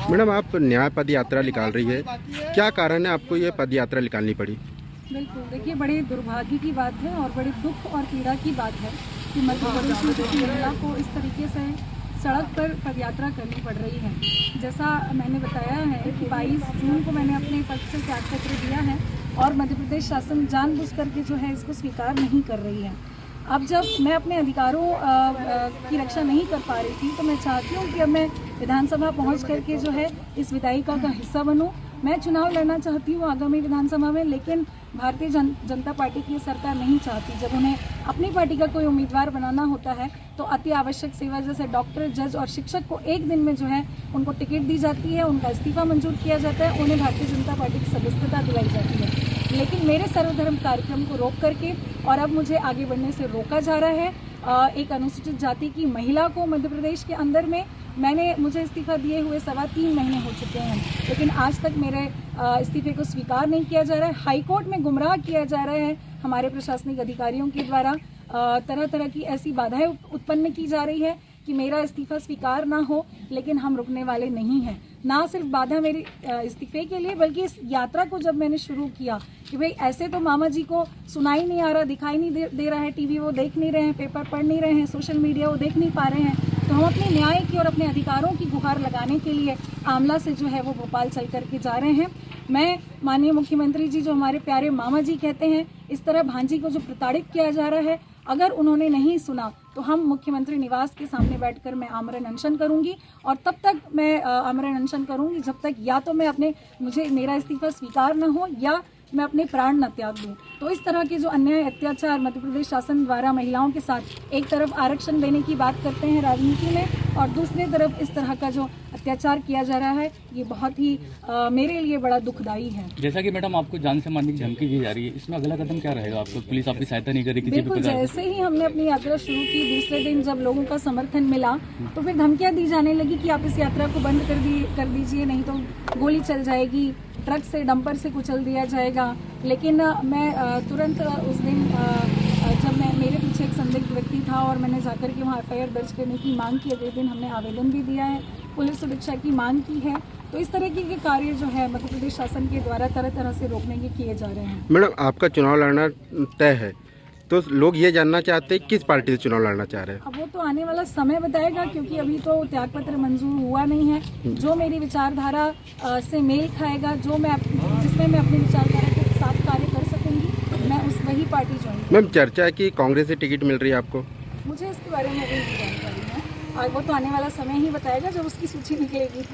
Madam, आप न्याय पद यात्रा निकाल रही है, क्या कारण है आपको ये पद यात्रा निकालनी पड़ी? बिल्कुल, देखिए बड़े दुर्भाग्य की बात है और बड़े दुख और पीड़ा की बात है कि मध्य प्रदेश में किसी महिला को इस तरीके से सड़क पर पदयात्रा करनी पड़ रही है। जैसा मैंने बताया है कि 22 जून को मैंने अपने पद से त्यागपत्र दिया है और मध्य प्रदेश शासन जानबूझ करके जो है इसको स्वीकार नहीं कर रही है। अब जब मैं अपने अधिकारों की रक्षा नहीं कर पा रही थी तो मैं चाहती हूँ कि अब मैं विधानसभा पहुँच करके जो है इस विधायिका का हिस्सा बनूँ। मैं चुनाव लड़ना चाहती हूँ आगामी विधानसभा में, लेकिन भारतीय जनता पार्टी की सरकार नहीं चाहती। जब उन्हें अपनी पार्टी का कोई उम्मीदवार बनाना होता है तो अति आवश्यक सेवा जैसे डॉक्टर, जज और शिक्षक को एक दिन में जो है उनको टिकट दी जाती है, उनका इस्तीफा मंजूर किया जाता है, उन्हें भारतीय जनता पार्टी की सदस्यता दिलाई जाती है। लेकिन मेरे सर्वधर्म कार्यक्रम को रोक करके और अब मुझे आगे बढ़ने से रोका जा रहा है। एक अनुसूचित जाति की महिला को मध्य प्रदेश के अंदर में मुझे इस्तीफा दिए हुए 3.25 महीने हो चुके हैं, लेकिन आज तक मेरे इस्तीफे को स्वीकार नहीं किया जा रहा है। हाईकोर्ट में गुमराह किया जा रहा है हमारे प्रशासनिक अधिकारियों के द्वारा। तरह तरह की ऐसी बाधाएं उत्पन्न की जा रही है कि मेरा इस्तीफा स्वीकार ना हो, लेकिन हम रुकने वाले नहीं हैं। ना सिर्फ बाधा मेरे इस्तीफे के लिए, बल्कि इस यात्रा को जब मैंने शुरू किया कि भाई ऐसे तो मामा जी को सुनाई नहीं आ रहा, दिखाई नहीं दे रहा है, टीवी वो देख नहीं रहे हैं, पेपर पढ़ नहीं रहे हैं, सोशल मीडिया वो देख नहीं पा रहे हैं, तो हम अपने न्याय की और अपने अधिकारों की गुहार लगाने के लिए आमला से जो है वो भोपाल चल करके जा रहे हैं। मैं माननीय मुख्यमंत्री जी, जो हमारे प्यारे मामा जी कहते हैं, इस तरह भांजी को जो प्रताड़ित किया जा रहा है, अगर उन्होंने नहीं सुना तो हम मुख्यमंत्री निवास के सामने बैठकर मैं आमरण अनशन करूंगी और तब तक मैं आमरण अनशन करूंगी जब तक या तो मुझे मेरा इस्तीफा स्वीकार न हो या मैं अपने प्राण न त्याग दूं। तो इस तरह के जो अन्याय अत्याचार मध्य प्रदेश शासन द्वारा महिलाओं के साथ एक तरफ आरक्षण देने की बात करते हैं राजनीति में और दूसरी तरफ इस तरह का जो अत्याचार किया जा रहा है, ये बहुत ही मेरे लिए बड़ा दुखदायी है। जैसा कि मैडम आपको जान से मारने की धमकी दी जा रही है, इसमें अगला कदम क्या रहेगा? आपको पुलिस आपकी सहायता नहीं करेगी? बिल्कुल, जैसे ही हमने अपनी यात्रा शुरू की, दूसरे दिन जब लोगों का समर्थन मिला तो फिर धमकियां दी जाने लगी कि आप इस यात्रा को बंद कर दीजिए, नहीं तो गोली चल जाएगी, ट्रक से, डंपर से कुचल दिया जाएगा। लेकिन मैं तुरंत उस दिन जब मेरे पीछे एक संदिग्ध व्यक्ति था और मैंने जाकर के वहाँ FIR दर्ज करने की मांग की, अगले दिन हमने आवेदन भी दिया है, पुलिस सुरक्षा की मांग की है। तो इस तरह के कार्य जो है मध्य प्रदेश शासन के द्वारा तरह तरह से रोकने के किए जा रहे हैं। मैडम, आपका चुनाव लड़ना तय है, तो लोग ये जानना चाहते हैं किस पार्टी से चुनाव लड़ना चाह रहे हैं? अब वो तो आने वाला समय बताएगा, क्योंकि अभी तो त्यागपत्र मंजूर हुआ नहीं है। जो मेरी विचारधारा से मेल खाएगा, जिसमें मैं अपनी विचारधारा के साथ कार्य कर सकूंगी, मैं वही पार्टी ज्वाइन करूंगी। मैम, चर्चा है कि कांग्रेस से टिकट मिल रही है आपको? मुझे इसके बारे में अभी जानकारी है और वो तो आने वाला समय ही बताएगा जब उसकी सूची निकलेगी।